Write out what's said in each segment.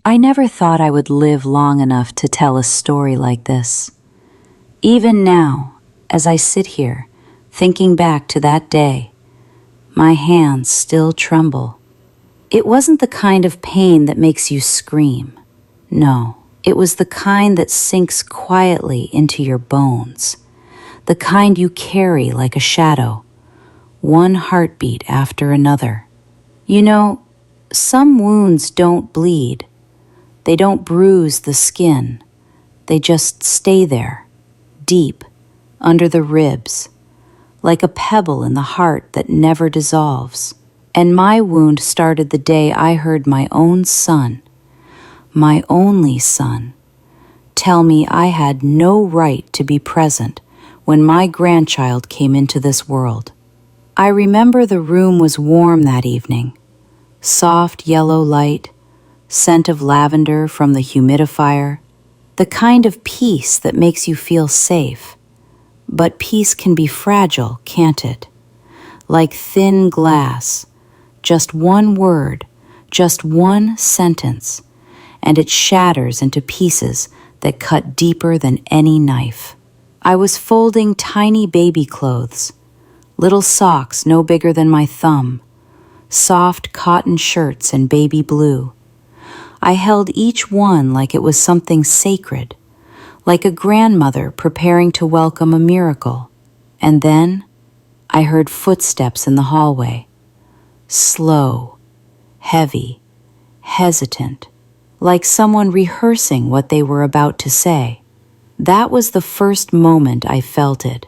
I never thought I would live long enough to tell a story like this. Even now, as I sit here, thinking back to that day, my hands still tremble. It wasn't the kind of pain that makes you scream. No, it was the kind that sinks quietly into your bones. The kind you carry like a shadow, one heartbeat after another. You know, some wounds don't bleed. They don't bruise the skin. They just stay there, deep, under the ribs, like a pebble in the heart that never dissolves. And my wound started the day I heard my own son, my only son, tell me I had no right to be present when my grandchild came into this world. I remember the room was warm that evening, soft yellow light, scent of lavender from the humidifier, the kind of peace that makes you feel safe. But peace can be fragile, can't it? Like thin glass, just one word, just one sentence, and it shatters into pieces that cut deeper than any knife. I was folding tiny baby clothes, little socks no bigger than my thumb, soft cotton shirts in baby blue. I held each one like it was something sacred, like a grandmother preparing to welcome a miracle. And then I heard footsteps in the hallway, slow, heavy, hesitant, like someone rehearsing what they were about to say. That was the first moment I felt it.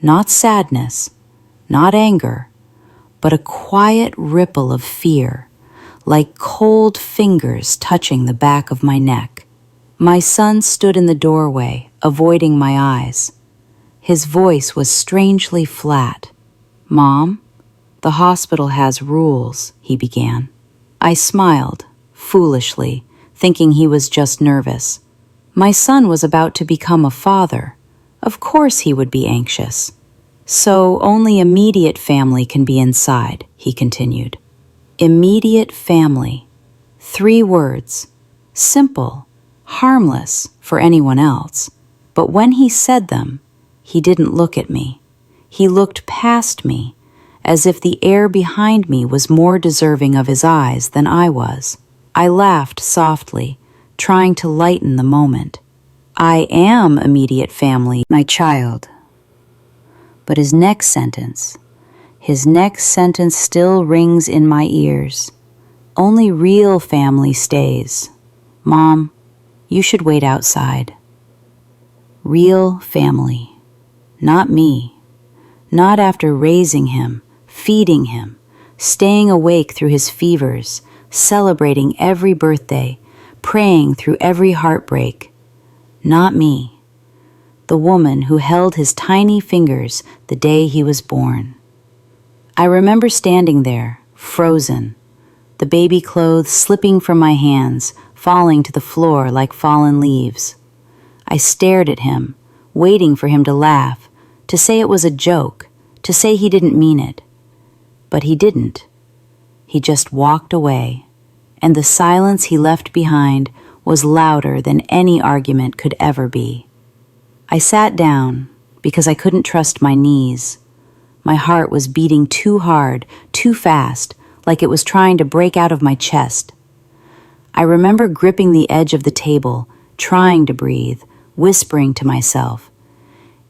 Not sadness, not anger, but a quiet ripple of fear, like cold fingers touching the back of my neck. My son stood in the doorway, avoiding my eyes. His voice was strangely flat. "Mom, the hospital has rules," he began. I smiled, foolishly, thinking he was just nervous. My son was about to become a father. Of course he would be anxious. "So only immediate family can be inside," he continued. Immediate family. 3 words. Simple, harmless for anyone else. But when he said them, he didn't look at me. He looked past me, as if the air behind me was more deserving of his eyes than I was. I laughed softly, trying to lighten the moment. "I am immediate family, my child." But his next sentence still rings in my ears. "Only real family stays. Mom, you should wait outside." Real family. Not me. Not after raising him, feeding him, staying awake through his fevers, celebrating every birthday, praying through every heartbreak. Not me. The woman who held his tiny fingers the day he was born. I remember standing there, frozen, the baby clothes slipping from my hands, falling to the floor like fallen leaves. I stared at him, waiting for him to laugh, to say it was a joke, to say he didn't mean it. But he didn't. He just walked away, and the silence he left behind was louder than any argument could ever be. I sat down because I couldn't trust my knees. My heart was beating too hard, too fast, like it was trying to break out of my chest. I remember gripping the edge of the table, trying to breathe, whispering to myself,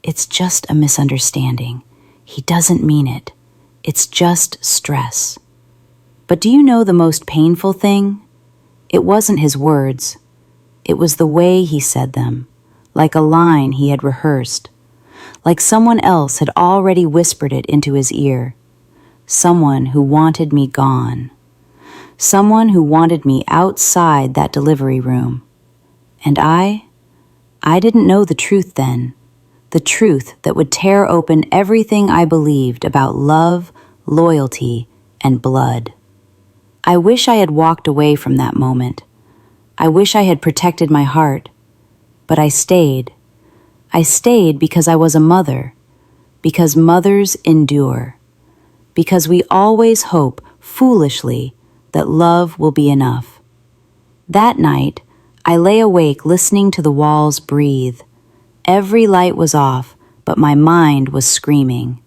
"It's just a misunderstanding. He doesn't mean it. It's just stress." But do you know the most painful thing? It wasn't his words. It was the way he said them, like a line he had rehearsed, like someone else had already whispered it into his ear. Someone who wanted me gone. Someone who wanted me outside that delivery room. And I didn't know the truth then. The truth that would tear open everything I believed about love, loyalty, and blood. I wish I had walked away from that moment. I wish I had protected my heart. But I stayed. I stayed because I was a mother. Because mothers endure. Because we always hope, foolishly, that love will be enough. That night, I lay awake listening to the walls breathe. Every light was off, but my mind was screaming.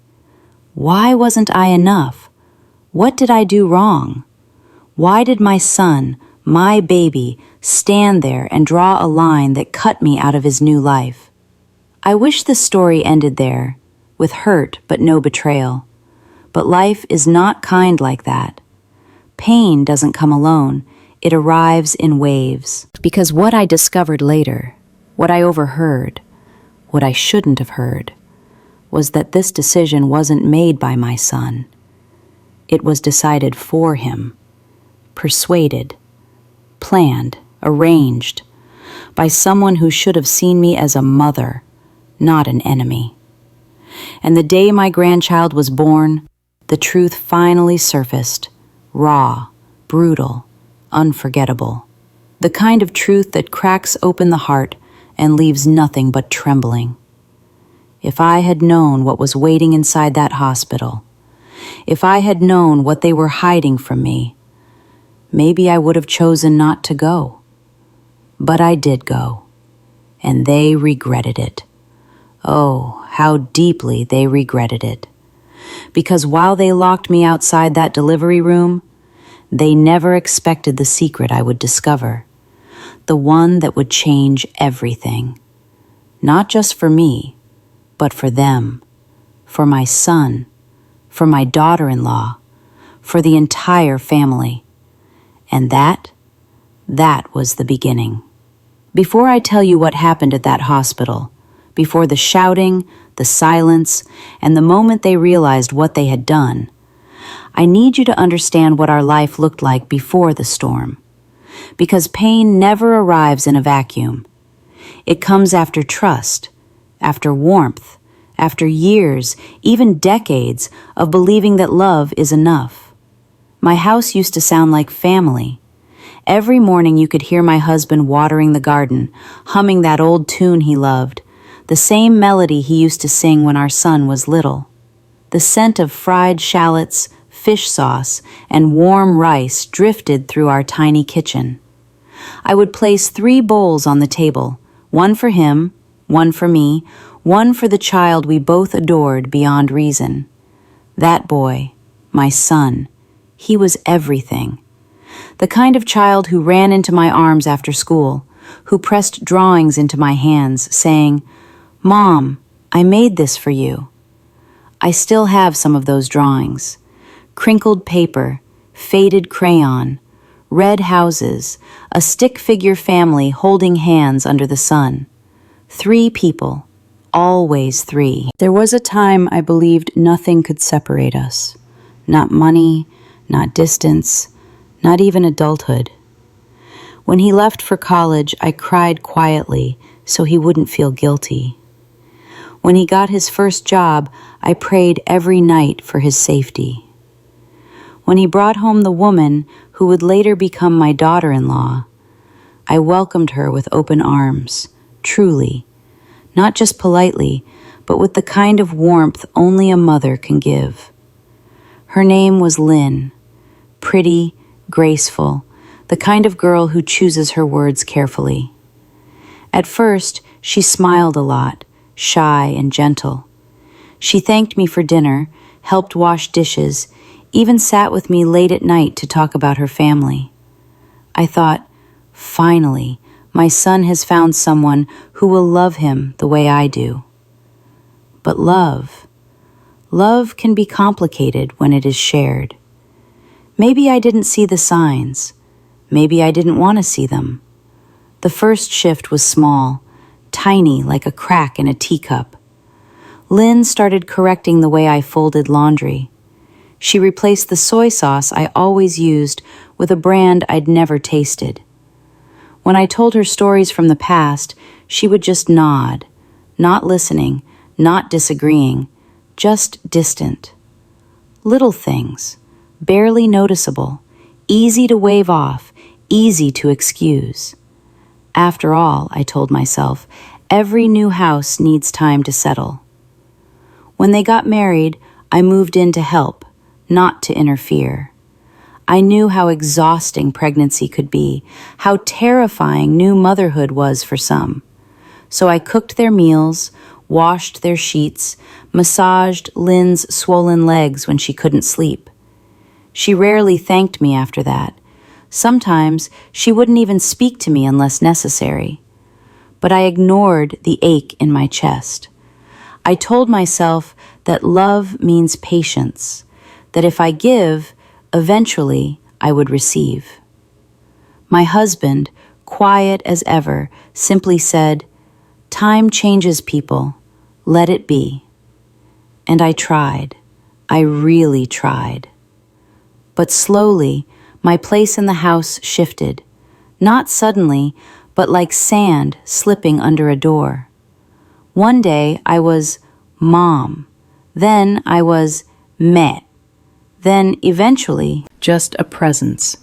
Why wasn't I enough? What did I do wrong? Why did my son, my baby, stand there and draw a line that cut me out of his new life? I wish the story ended there, with hurt but no betrayal. But life is not kind like that. Pain doesn't come alone. It arrives in waves. Because what I discovered later, what I overheard, what I shouldn't have heard, was that this decision wasn't made by my son. It was decided for him, persuaded, planned, arranged, by someone who should have seen me as a mother, not an enemy. And the day my grandchild was born, the truth finally surfaced, raw, brutal, unforgettable. The kind of truth that cracks open the heart and leaves nothing but trembling. If I had known what was waiting inside that hospital, if I had known what they were hiding from me, maybe I would have chosen not to go. But I did go, and they regretted it. Oh, how deeply they regretted it. Because while they locked me outside that delivery room, they never expected the secret I would discover, the one that would change everything. Not just for me, but for them, for my son, for my daughter-in-law, for the entire family. And that was the beginning. Before I tell you what happened at that hospital, before the shouting, the silence, and the moment they realized what they had done, I need you to understand what our life looked like before the storm. Because pain never arrives in a vacuum. It comes after trust, after warmth, after years, even decades, of believing that love is enough. My house used to sound like family. Every morning you could hear my husband watering the garden, humming that old tune he loved, the same melody he used to sing when our son was little. The scent of fried shallots, fish sauce, and warm rice drifted through our tiny kitchen. I would place 3 bowls on the table, one for him, one for me, one for the child we both adored beyond reason. That boy, my son, he was everything. The kind of child who ran into my arms after school, who pressed drawings into my hands, saying, "Mom, I made this for you." I still have some of those drawings. Crinkled paper, faded crayon, red houses, a stick figure family holding hands under the sun. 3 people, always 3. There was a time I believed nothing could separate us. Not money, not distance, not even adulthood. When he left for college, I cried quietly so he wouldn't feel guilty. When he got his first job, I prayed every night for his safety. When he brought home the woman who would later become my daughter-in-law, I welcomed her with open arms, truly, not just politely, but with the kind of warmth only a mother can give. Her name was Lynn, pretty, graceful, the kind of girl who chooses her words carefully. At first, she smiled a lot, shy and gentle. She thanked me for dinner, helped wash dishes, even sat with me late at night to talk about her family. I thought, finally, my son has found someone who will love him the way I do. But love can be complicated when it is shared. Maybe I didn't see the signs. Maybe I didn't want to see them. The first shift was small, tiny like a crack in a teacup. Lynn started correcting the way I folded laundry. She replaced the soy sauce I always used with a brand I'd never tasted. When I told her stories from the past, she would just nod, not listening, not disagreeing, just distant. Little things, barely noticeable, easy to wave off, easy to excuse. After all, I told myself, every new house needs time to settle. When they got married, I moved in to help, not to interfere. I knew how exhausting pregnancy could be, how terrifying new motherhood was for some. So I cooked their meals, washed their sheets, massaged Lynn's swollen legs when she couldn't sleep. She rarely thanked me after that. Sometimes she wouldn't even speak to me unless necessary. But I ignored the ache in my chest. I told myself that love means patience, that if I give, eventually I would receive. My husband, quiet as ever, simply said, "Time changes people. Let it be." And I tried. I really tried. But slowly, my place in the house shifted. Not suddenly, but like sand slipping under a door. One day I was Mom. Then I was Meh. Then eventually just a presence.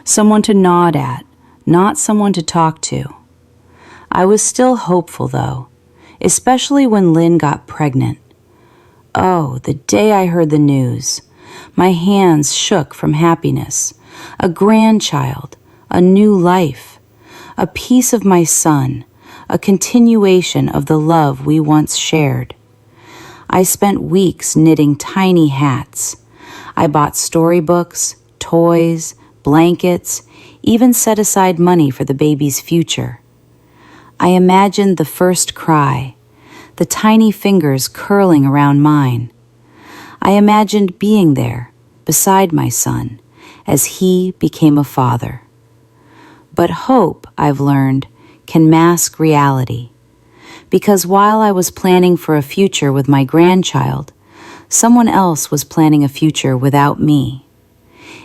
Someone to nod at, not someone to talk to. I was still hopeful though, especially when Lynn got pregnant. Oh, the day I heard the news. My hands shook from happiness. A grandchild, a new life, a piece of my son, a continuation of the love we once shared. I spent weeks knitting tiny hats. I bought storybooks, toys, blankets, even set aside money for the baby's future. I imagined the first cry, the tiny fingers curling around mine. I imagined being there, beside my son, as he became a father. But hope, I've learned, can mask reality. Because while I was planning for a future with my grandchild, someone else was planning a future without me.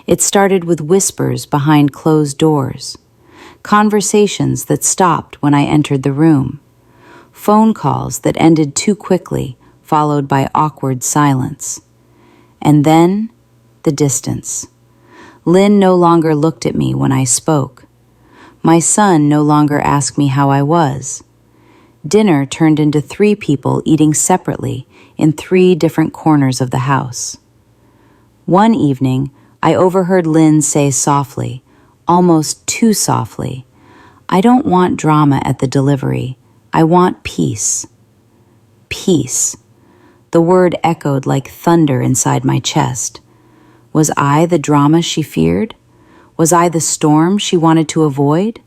It started with whispers behind closed doors, conversations that stopped when I entered the room, phone calls that ended too quickly, followed by awkward silence. And then, the distance. Lynn no longer looked at me when I spoke. My son no longer asked me how I was. Dinner turned into 3 people eating separately in 3 different corners of the house. One evening, I overheard Lynn say softly, almost too softly, "I don't want drama at the delivery. I want peace." Peace. The word echoed like thunder inside my chest. Was I the drama she feared? Was I the storm she wanted to avoid?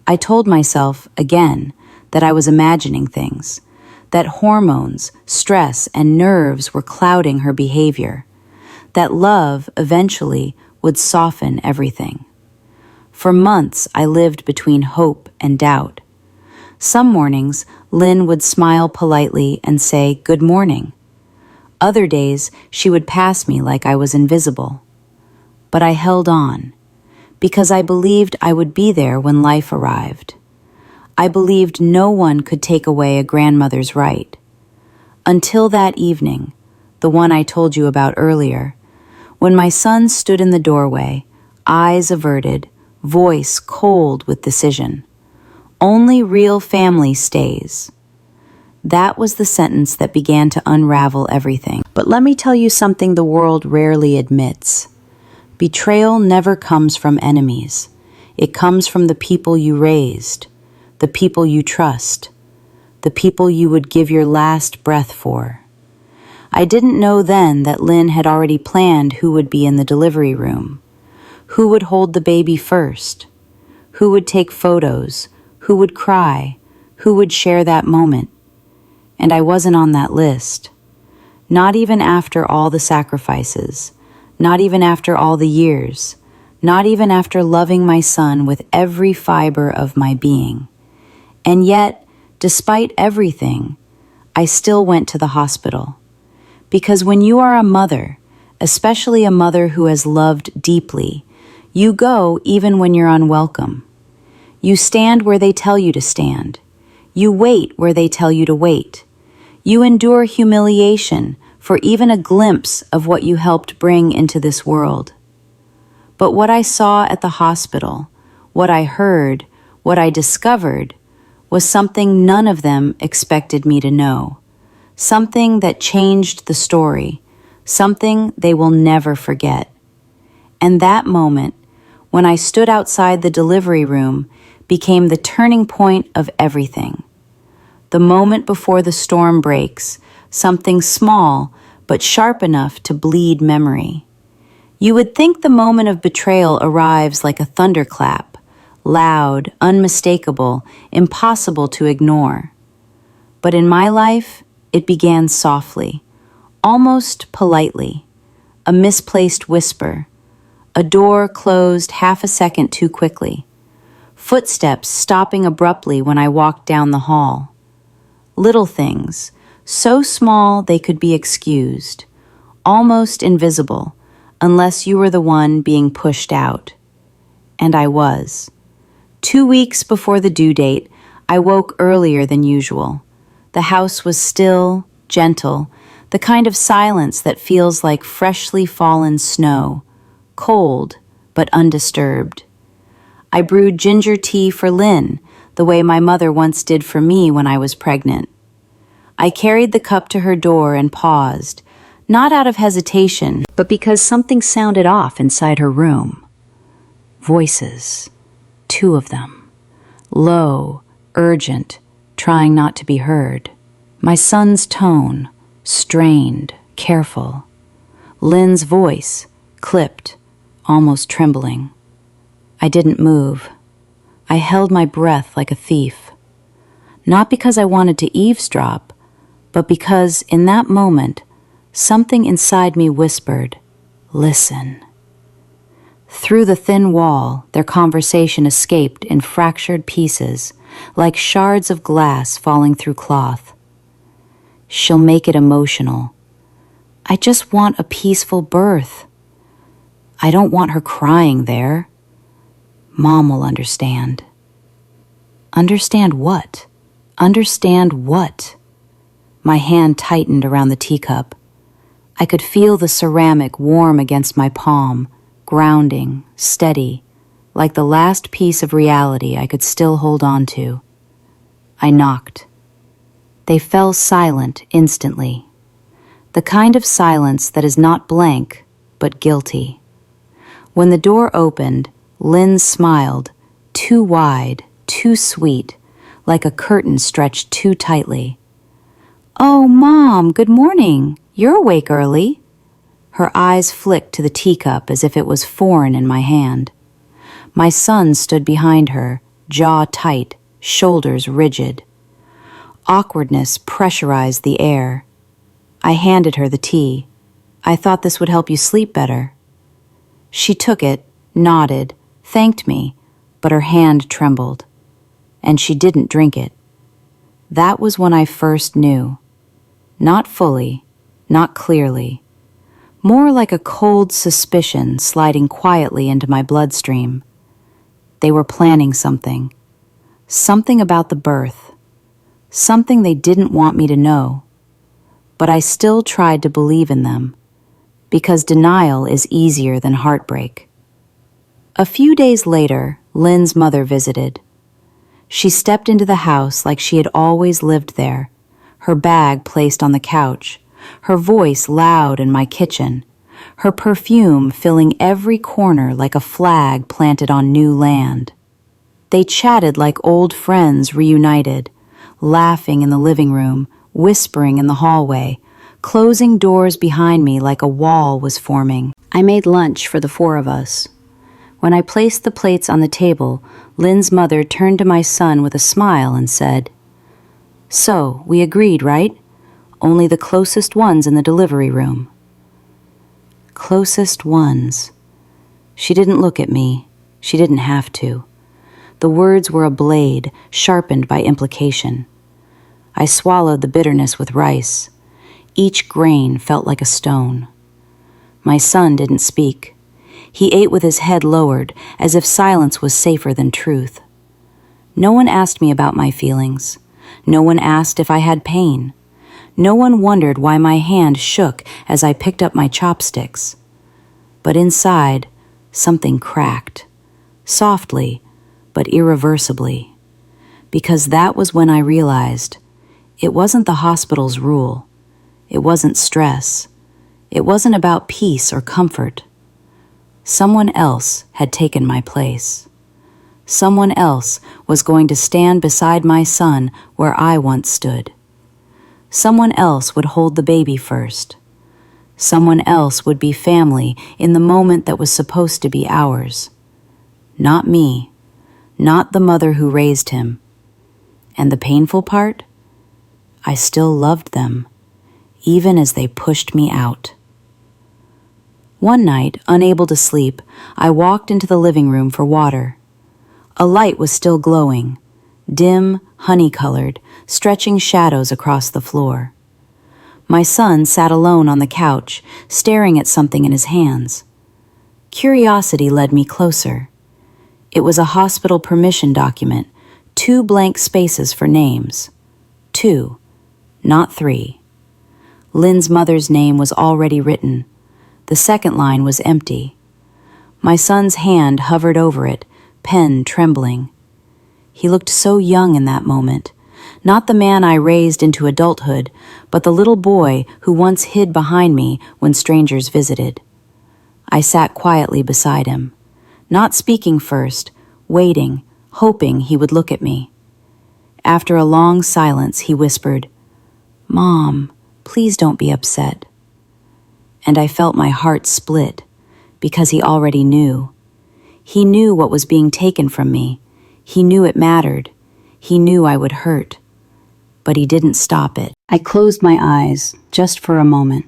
I told myself, again, that I was imagining things, that hormones, stress, and nerves were clouding her behavior, that love eventually would soften everything. For months, I lived between hope and doubt. Some mornings, Lynn would smile politely and say, "Good morning." Other days, she would pass me like I was invisible. But I held on, because I believed I would be there when life arrived. I believed no one could take away a grandmother's right. Until that evening, the one I told you about earlier, when my son stood in the doorway, eyes averted, voice cold with decision. "Only real family stays." That was the sentence that began to unravel everything. But let me tell you something the world rarely admits. Betrayal never comes from enemies. It comes from the people you raised, the people you trust, the people you would give your last breath for. I didn't know then that Lynn had already planned who would be in the delivery room, who would hold the baby first, who would take photos, who would cry, who would share that moment. And I wasn't on that list. Not even after all the sacrifices, not even after all the years, not even after loving my son with every fiber of my being. And yet, despite everything, I still went to the hospital. Because when you are a mother, especially a mother who has loved deeply, you go even when you're unwelcome. You stand where they tell you to stand. You wait where they tell you to wait. You endure humiliation for even a glimpse of what you helped bring into this world. But what I saw at the hospital, what I heard, what I discovered, was something none of them expected me to know. Something that changed the story, something they will never forget. And that moment, when I stood outside the delivery room, became the turning point of everything. The moment before the storm breaks, something small but sharp enough to bleed memory. You would think the moment of betrayal arrives like a thunderclap, loud, unmistakable, impossible to ignore. But in my life, it began softly, almost politely, a misplaced whisper, a door closed half a second too quickly, footsteps stopping abruptly when I walked down the hall. Little things, so small they could be excused, almost invisible, unless you were the one being pushed out. And I was. 2 weeks before the due date, I woke earlier than usual. The house was still, gentle, the kind of silence that feels like freshly fallen snow, cold but undisturbed. I brewed ginger tea for Lynn, the way my mother once did for me when I was pregnant. I carried the cup to her door and paused, not out of hesitation, but because something sounded off inside her room. Voices, 2 of them, low, urgent, trying not to be heard. My son's tone, strained, careful. Lynn's voice, clipped, almost trembling. I didn't move. I held my breath like a thief. Not because I wanted to eavesdrop, but because in that moment, something inside me whispered, "Listen." Through the thin wall, their conversation escaped in fractured pieces, like shards of glass falling through cloth. "She'll make it emotional. I just want a peaceful birth. I don't want her crying there. Mom will understand." Understand what? Understand what? My hand tightened around the teacup. I could feel the ceramic warm against my palm, grounding, steady, like the last piece of reality I could still hold on to. I knocked. They fell silent instantly. The kind of silence that is not blank, but guilty. When the door opened, Lynn smiled, too wide, too sweet, like a curtain stretched too tightly. "Oh, Mom, good morning. You're awake early." Her eyes flicked to the teacup as if it was foreign in my hand. My son stood behind her, jaw tight, shoulders rigid. Awkwardness pressurized the air. I handed her the tea. "I thought this would help you sleep better." She took it, nodded, thanked me, but her hand trembled. And she didn't drink it. That was when I first knew. Not fully, not clearly. More like a cold suspicion sliding quietly into my bloodstream. They were planning something. Something about the birth. Something they didn't want me to know. But I still tried to believe in them, because denial is easier than heartbreak. A few days later, Lynn's mother visited. She stepped into the house like she had always lived there, her bag placed on the couch, her voice loud in my kitchen, her perfume filling every corner like a flag planted on new land. They chatted like old friends reunited, laughing in the living room, whispering in the hallway, closing doors behind me like a wall was forming. I made lunch for the 4 of us. When I placed the plates on the table, Lynn's mother turned to my son with a smile and said, "So, we agreed, right? Only the closest ones in the delivery room." Closest ones. She didn't look at me. She didn't have to. The words were a blade, sharpened by implication. I swallowed the bitterness with rice. Each grain felt like a stone. My son didn't speak. He ate with his head lowered, as if silence was safer than truth. No one asked me about my feelings. No one asked if I had pain. No one wondered why my hand shook as I picked up my chopsticks. But inside, something cracked. Softly, but irreversibly. Because that was when I realized it wasn't the hospital's rule. It wasn't stress. It wasn't about peace or comfort. Someone else had taken my place. Someone else was going to stand beside my son where I once stood. Someone else would hold the baby first. Someone else would be family in the moment that was supposed to be ours. Not me, not the mother who raised him. And the painful part? I still loved them, even as they pushed me out. One night, unable to sleep, I walked into the living room for water. A light was still glowing, dim, honey-colored, stretching shadows across the floor. My son sat alone on the couch, staring at something in his hands. Curiosity led me closer. It was a hospital permission document, 2 blank spaces for names. 2, not 3. Lynn's mother's name was already written. The second line was empty. My son's hand hovered over it, pen trembling. He looked so young in that moment, not the man I raised into adulthood, but the little boy who once hid behind me when strangers visited. I sat quietly beside him, not speaking first, waiting, hoping he would look at me. After a long silence, he whispered, "Mom, please don't be upset." And I felt my heart split, because he already knew. He knew what was being taken from me. He knew it mattered. He knew I would hurt. But he didn't stop it. I closed my eyes, just for a moment.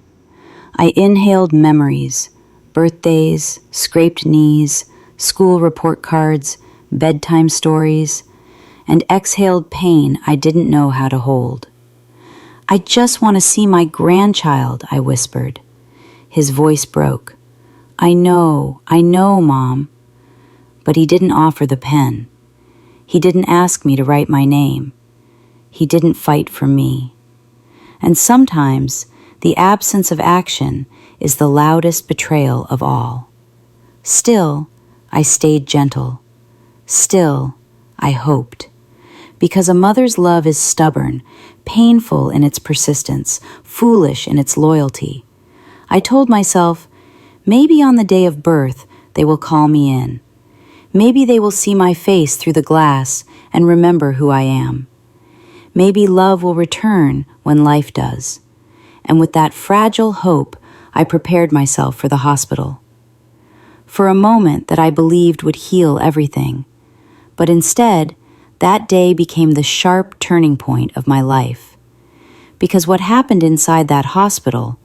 I inhaled memories, birthdays, scraped knees, school report cards, bedtime stories, and exhaled pain I didn't know how to hold. "I just want to see my grandchild," I whispered. His voice broke. I know, Mom." But he didn't offer the pen. He didn't ask me to write my name. He didn't fight for me. And sometimes the absence of action is the loudest betrayal of all. Still, I stayed gentle. Still, I hoped. Because a mother's love is stubborn, painful in its persistence, foolish in its loyalty. I told myself, maybe on the day of birth they will call me in. Maybe they will see my face through the glass and remember who I am. Maybe love will return when life does. And with that fragile hope, I prepared myself for the hospital. For a moment that I believed would heal everything. But instead, that day became the sharp turning point of my life. Because what happened inside that hospital,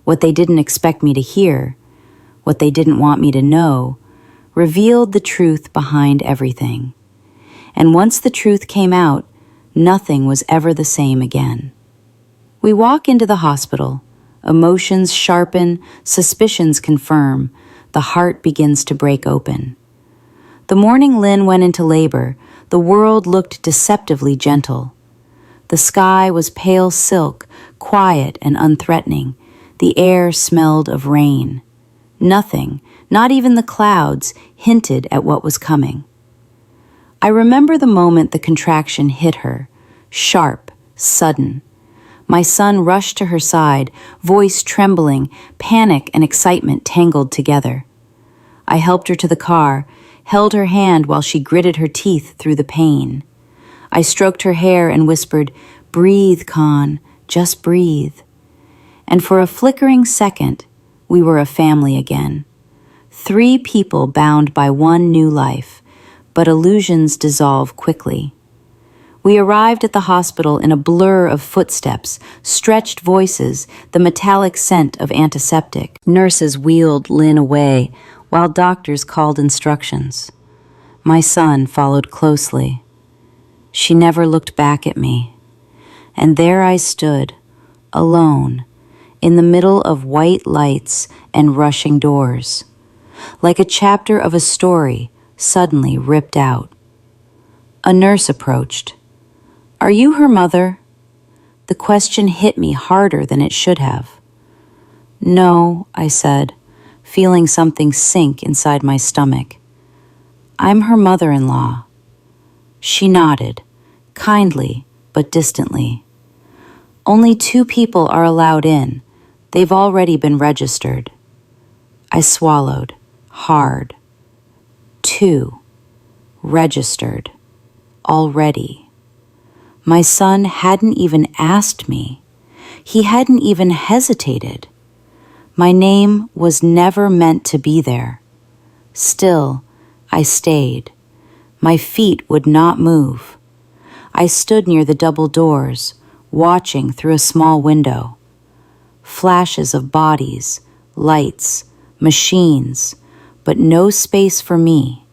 what they didn't expect me to hear, what they didn't want me to know, revealed the truth behind everything. And once the truth came out, nothing was ever the same again. We walk into the hospital. Emotions sharpen, suspicions confirm. The heart begins to break open. The morning Lynn went into labor, the world looked deceptively gentle. The sky was pale silk, quiet and unthreatening. The air smelled of rain. Nothing, not even the clouds, hinted at what was coming. I remember the moment the contraction hit her, sharp, sudden. My son rushed to her side, voice trembling, panic and excitement tangled together. I helped her to the car, held her hand while she gritted her teeth through the pain. I stroked her hair and whispered, "Breathe, Con, just breathe." And for a flickering second, we were a family again. 3 people bound by one new life, but illusions dissolve quickly. We arrived at the hospital in a blur of footsteps, stretched voices, the metallic scent of antiseptic. Nurses wheeled Lynn away, while doctors called instructions. My son followed closely. She never looked back at me. And there I stood, alone, in the middle of white lights and rushing doors, like a chapter of a story suddenly ripped out. A nurse approached. "Are you her mother?" The question hit me harder than it should have. "No," I said, feeling something sink inside my stomach. "I'm her mother-in-law." She nodded, kindly but distantly. "Only 2 people are allowed in. They've already been registered." I swallowed, hard. 2. Registered. Already. My son hadn't even asked me. He hadn't even hesitated. My name was never meant to be there. Still, I stayed. My feet would not move. I stood near the double doors, watching through a small window. Flashes of bodies, lights, machines, but no space for me.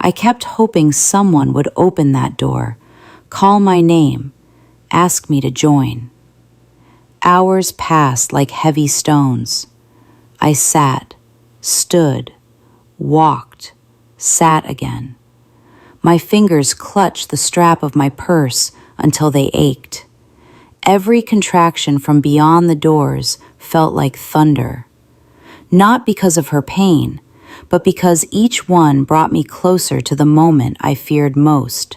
I kept hoping someone would open that door, call my name, ask me to join. Hours passed like heavy stones. I sat, stood, walked, sat again. My fingers clutched the strap of my purse until they ached. Every contraction from beyond the doors felt like thunder. Not because of her pain, but because each one brought me closer to the moment I feared most.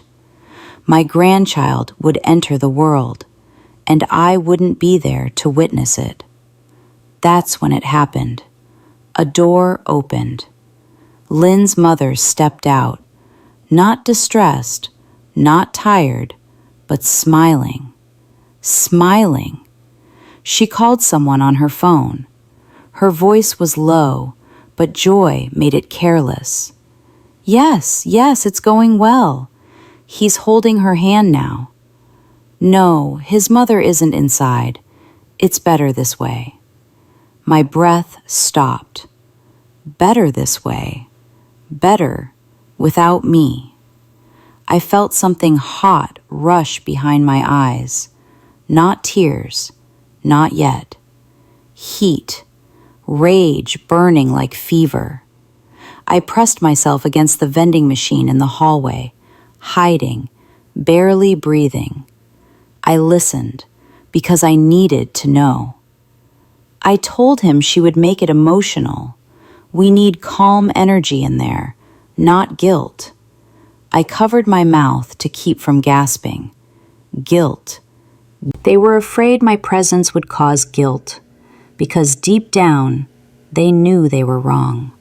My grandchild would enter the world, and I wouldn't be there to witness it. That's when it happened. A door opened. Lynn's mother stepped out, not distressed, not tired, but smiling. Smiling. She called someone on her phone. Her voice was low, but joy made it careless. Yes, it's going well. He's holding her hand now. No, his mother isn't inside. It's better this way. My breath stopped. Better this way. Better without me. I felt something hot rush behind my eyes. Not tears, not yet. Heat, rage burning like fever. I pressed myself against the vending machine in the hallway, hiding, barely breathing. I listened because I needed to know. I told him she would make it emotional. We need calm energy in there, not guilt. I covered my mouth to keep from gasping. Guilt. They were afraid my presence would cause guilt, because deep down, they knew they were wrong.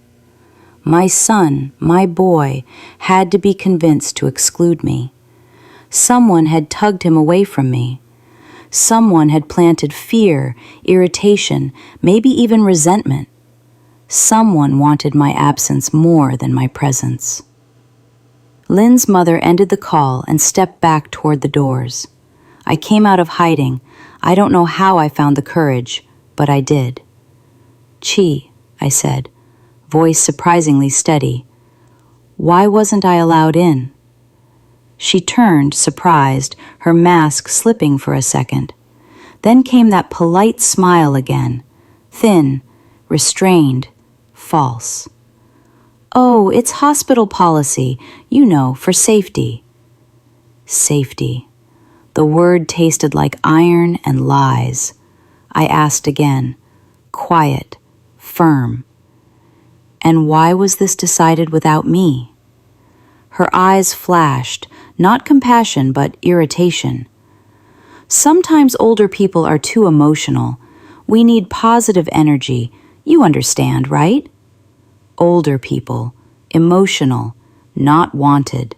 My son, my boy, had to be convinced to exclude me. Someone had tugged him away from me. Someone had planted fear, irritation, maybe even resentment. Someone wanted my absence more than my presence. Lynn's mother ended the call and stepped back toward the doors. I came out of hiding. I don't know how I found the courage, but I did. "Chi," I said, voice surprisingly steady. "Why wasn't I allowed in?" She turned, surprised, her mask slipping for a second. Then came that polite smile again, thin, restrained, false. "Oh, it's hospital policy, you know, for safety." Safety. The word tasted like iron and lies. I asked again, quiet, firm. "And why was this decided without me?" Her eyes flashed, not compassion, but irritation. Sometimes older people are too emotional. We need positive energy. You understand, right? Older people, emotional, not wanted.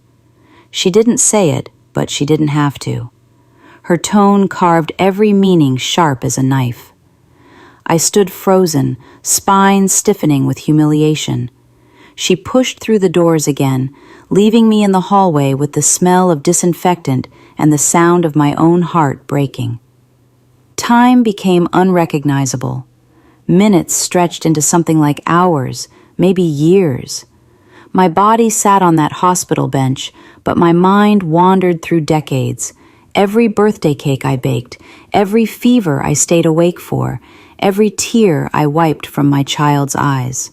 She didn't say it, but she didn't have to. Her tone carved every meaning sharp as a knife. I stood frozen, spine stiffening with humiliation. She pushed through the doors again, leaving me in the hallway with the smell of disinfectant and the sound of my own heart breaking. Time became unrecognizable. Minutes stretched into something like hours, maybe years. My body sat on that hospital bench, but my mind wandered through decades. Every birthday cake I baked, every fever I stayed awake for, every tear I wiped from my child's eyes.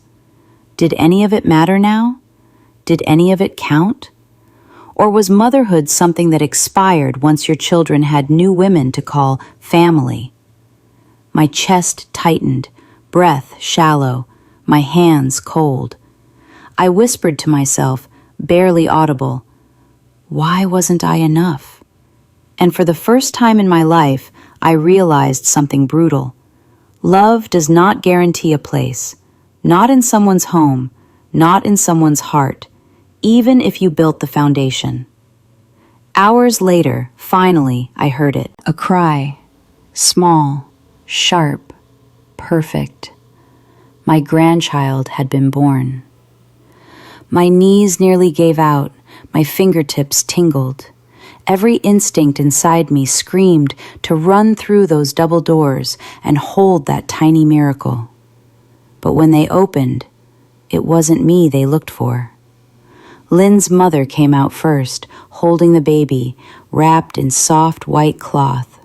Did any of it matter now? Did any of it count? Or was motherhood something that expired once your children had new women to call family? My chest tightened, breath shallow, my hands cold. I whispered to myself, barely audible, why wasn't I enough? And for the first time in my life, I realized something brutal. Love does not guarantee a place, not in someone's home, not in someone's heart, even if you built the foundation. Hours later, finally, I heard it. A cry. Small, sharp, perfect. My grandchild had been born. My knees nearly gave out, my fingertips tingled. Every instinct inside me screamed to run through those double doors and hold that tiny miracle. But when they opened, it wasn't me they looked for. Lynn's mother came out first, holding the baby, wrapped in soft white cloth.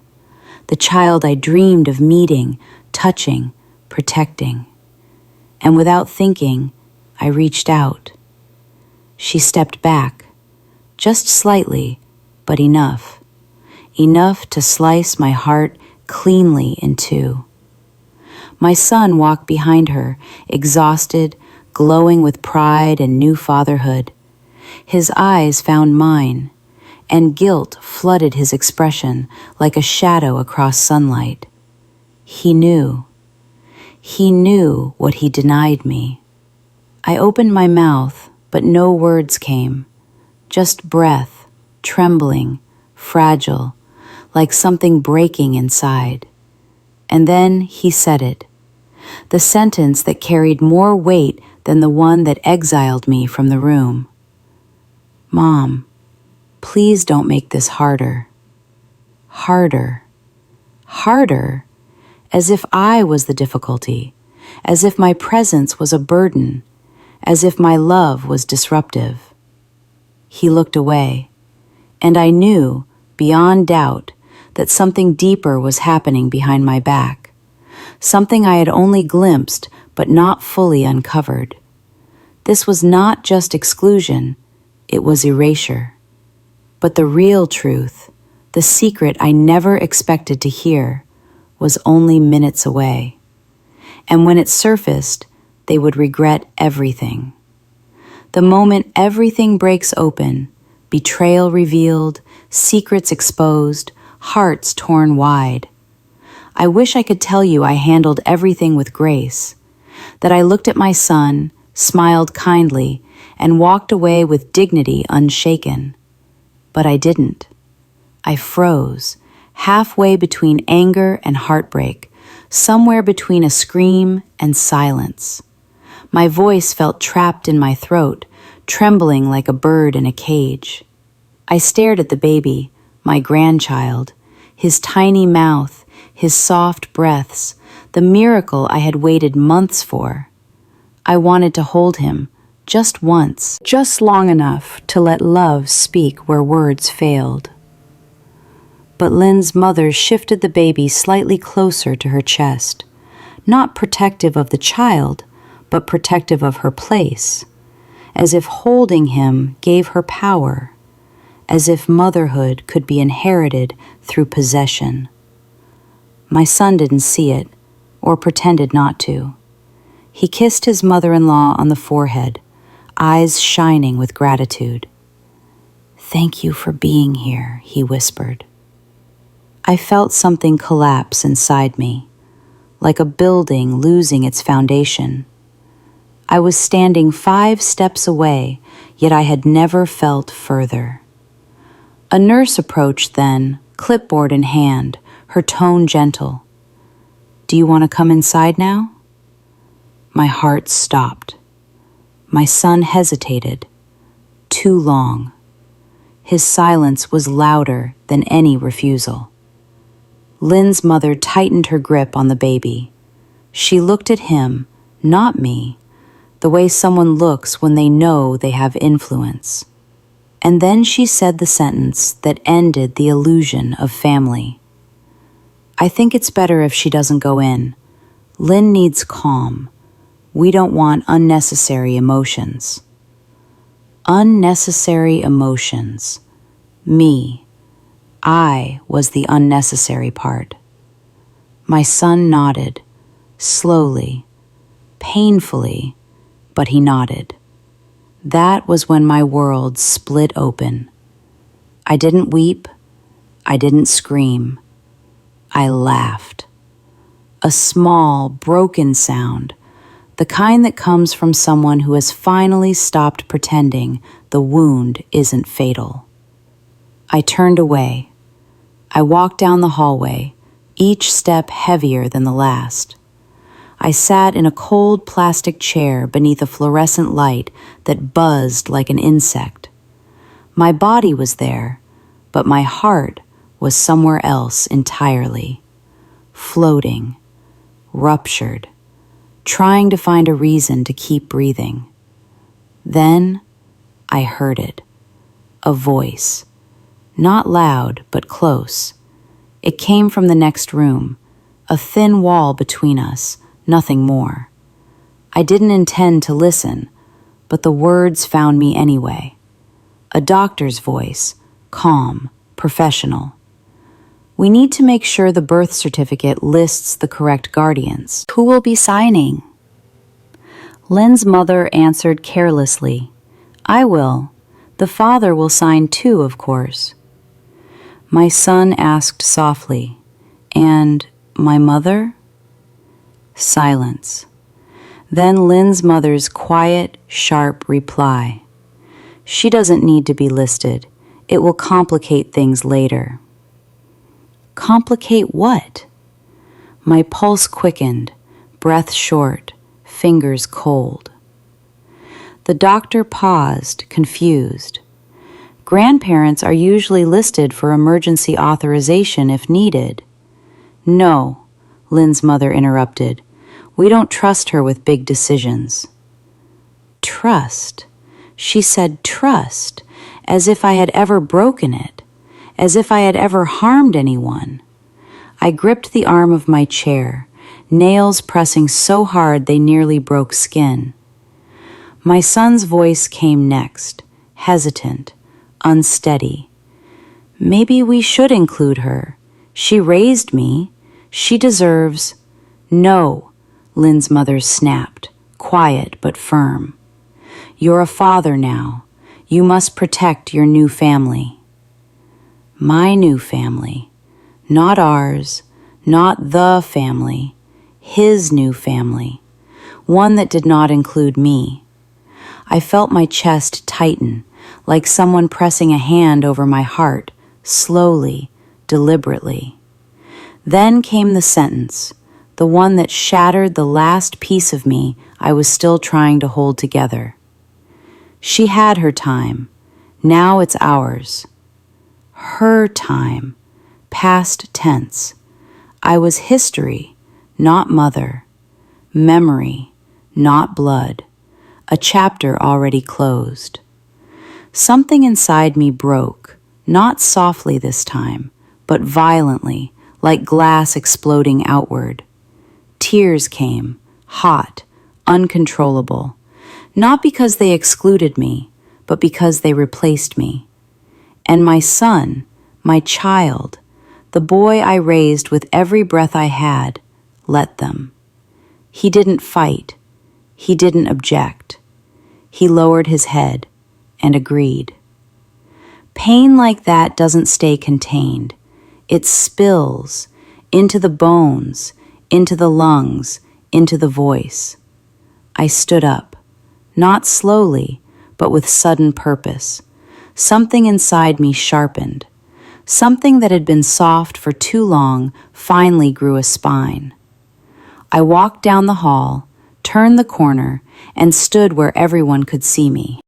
The child I dreamed of meeting, touching, protecting. And without thinking, I reached out. She stepped back, just slightly, but enough. Enough to slice my heart cleanly in two. My son walked behind her, exhausted, glowing with pride and new fatherhood. His eyes found mine, and guilt flooded his expression like a shadow across sunlight. He knew. He knew what he denied me. I opened my mouth, but no words came. Just breath, trembling, fragile, like something breaking inside. And then he said it. The sentence that carried more weight than the one that exiled me from the room. Mom, please don't make this harder. Harder. Harder? As if I was the difficulty, as if my presence was a burden, as if my love was disruptive. He looked away, and I knew, beyond doubt, that something deeper was happening behind my back, something I had only glimpsed but not fully uncovered. This was not just exclusion, it was erasure. But the real truth, the secret I never expected to hear, was only minutes away. And when it surfaced, they would regret everything. The moment everything breaks open, betrayal revealed, secrets exposed, hearts torn wide. I wish I could tell you I handled everything with grace, that I looked at my son, smiled kindly, and walked away with dignity unshaken. But I didn't. I froze, halfway between anger and heartbreak, somewhere between a scream and silence. My voice felt trapped in my throat, trembling like a bird in a cage. I stared at the baby, my grandchild, his tiny mouth, his soft breaths, the miracle I had waited months for. I wanted to hold him, just once, just long enough to let love speak where words failed. But Lynn's mother shifted the baby slightly closer to her chest, not protective of the child, but protective of her place, as if holding him gave her power, as if motherhood could be inherited through possession. My son didn't see it, or pretended not to. He kissed his mother-in-law on the forehead, eyes shining with gratitude. "Thank you for being here," he whispered. I felt something collapse inside me, like a building losing its foundation. I was standing 5 steps away, yet I had never felt further. A nurse approached then, clipboard in hand, her tone gentle. "Do you want to come inside now?" My heart stopped. My son hesitated. Too long. His silence was louder than any refusal. Lynn's mother tightened her grip on the baby. She looked at him, not me, the way someone looks when they know they have influence. And then she said the sentence that ended the illusion of family. "I think it's better if she doesn't go in. Lynn needs calm. We don't want unnecessary emotions." Unnecessary emotions. Me. I was the unnecessary part. My son nodded, slowly, painfully, but he nodded. That was when my world split open. I didn't weep. I didn't scream. I laughed. A small, broken sound, the kind that comes from someone who has finally stopped pretending the wound isn't fatal. I turned away. I walked down the hallway, each step heavier than the last. I sat in a cold plastic chair beneath a fluorescent light that buzzed like an insect. My body was there, but my heart was somewhere else entirely, floating, ruptured, trying to find a reason to keep breathing. Then I heard it, a voice, not loud but close. It came from the next room, a thin wall between us, nothing more. I didn't intend to listen, but the words found me anyway. A doctor's voice, calm, professional. We need to make sure the birth certificate lists the correct guardians. Who will be signing? Lynn's mother answered carelessly. I will. The father will sign too, of course. My son asked softly, and my mother? Silence. Then Lynn's mother's quiet, sharp reply. She doesn't need to be listed. It will complicate things later. Complicate what? My pulse quickened, breath short, fingers cold. The doctor paused, confused. Grandparents are usually listed for emergency authorization if needed. No, Lynn's mother interrupted. We don't trust her with big decisions. Trust? She said trust, as if I had ever broken it, as if I had ever harmed anyone. I gripped the arm of my chair, nails pressing so hard they nearly broke skin. My son's voice came next, hesitant, unsteady. Maybe we should include her. She raised me. She deserves... No, Lynn's mother snapped, quiet but firm. You're a father now. You must protect your new family. My new family. Not ours, not the family. His new family. One that did not include me. I felt my chest tighten, like someone pressing a hand over my heart, slowly, deliberately. Then came the sentence, the one that shattered the last piece of me I was still trying to hold together. She had her time. Now it's ours. Her time. Past tense. I was history, not mother. Memory, not blood. A chapter already closed. Something inside me broke, not softly this time, but violently, like glass exploding outward. Tears came, hot, uncontrollable, not because they excluded me, but because they replaced me. And my son, my child, the boy I raised with every breath I had, let them. He didn't fight. He didn't object. He lowered his head and agreed. Pain like that doesn't stay contained. It spills into the bones, into the lungs, into the voice. I stood up, not slowly, but with sudden purpose. Something inside me sharpened. Something that had been soft for too long finally grew a spine. I walked down the hall, turned the corner, and stood where everyone could see me.